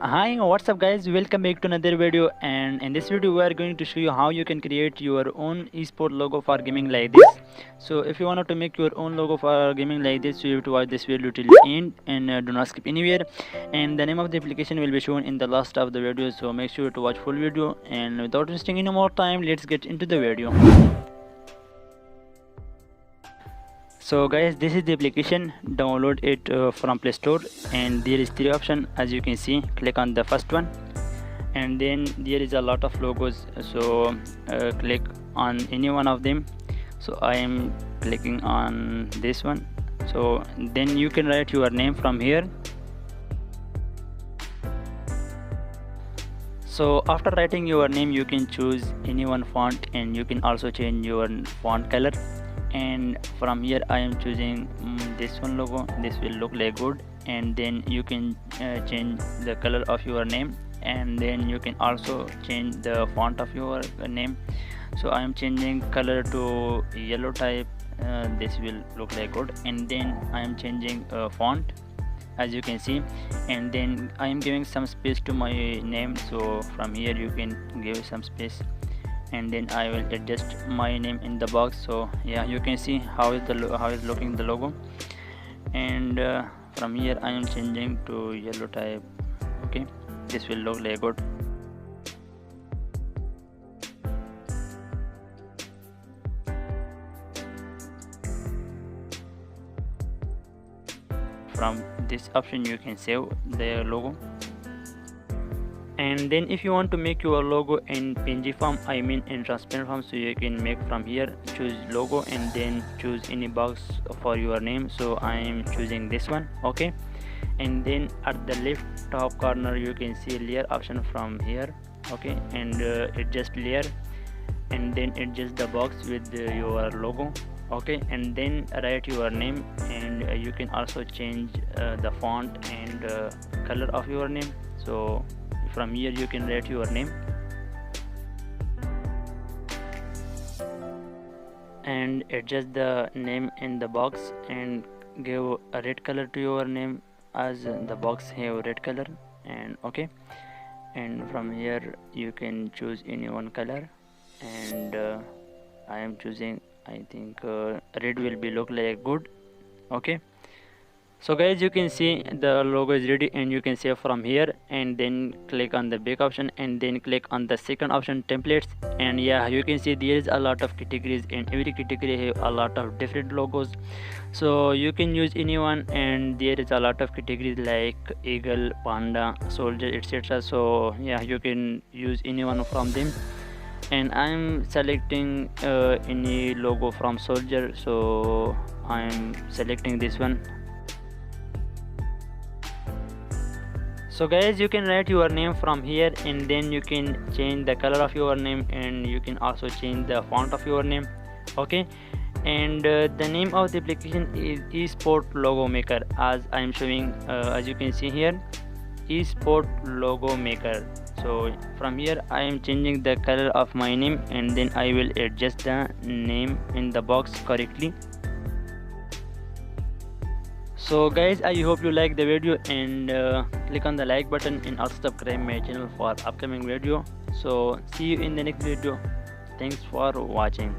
Hi, what's up guys, welcome back to another video. And in this video we are going to show you how you can create your own esport logo for gaming like this. So if you wanted to make your own logo for gaming like this, you have to watch this video till the end and do not skip anywhere. And the name of the application will be shown in the last of the video, so make sure to watch full video. And without wasting any more time, let's get into the video. So guys, this is the application. Download it from Play Store, and there is three options. As you can see, click on the first one, and then there is a lot of logos, so click on any one of them. So I am clicking on this one. So then you can write your name from here. So after writing your name, you can choose any one font, and you can also change your font color. And from here I am choosing this one logo. This will look like good. And then you can change the color of your name, and then you can also change the font of your name. So I am changing color to yellow type. This will look like good. And then I am changing font, as you can see, and then I am giving some space to my name. So from here you can give some space, and then I will adjust my name in the box. So yeah, you can see how is looking the logo. And from here I am changing to yellow type. Okay, this will look like good. From this option you can save the logo. And then if you want to make your logo in PNG form, I mean in transparent form, so you can make from here, choose logo, and then choose any box for your name. So I am choosing this one. Okay, and then at the left top corner you can see layer option from here. Okay, and adjust layer, and then adjust the box with your logo. Okay, and then write your name, and you can also change the font and color of your name. So from here you can write your name, and adjust the name in the box, and give a red color to your name, as the box have red color. And okay, and from here you can choose any one color, and I am choosing, I think red will be look like good. Okay, so guys, you can see the logo is ready, and you can save from here, and then click on the back option, and then click on the second option, templates. And yeah, you can see there is a lot of categories, and every category have a lot of different logos. So you can use any one, and there is a lot of categories like eagle, panda, soldier, etc. So yeah, you can use any one from them. And I'm selecting any logo from soldier, so I'm selecting this one. So guys, you can write your name from here, and then you can change the color of your name, and you can also change the font of your name. Okay, and the name of the application is esport logo maker, as I am showing, as you can see here, esport logo maker. So from here I am changing the color of my name, and then I will adjust the name in the box correctly. So guys, I hope you like the video, and click on the like button, and also subscribe my channel for upcoming video. So see you in the next video. Thanks for watching.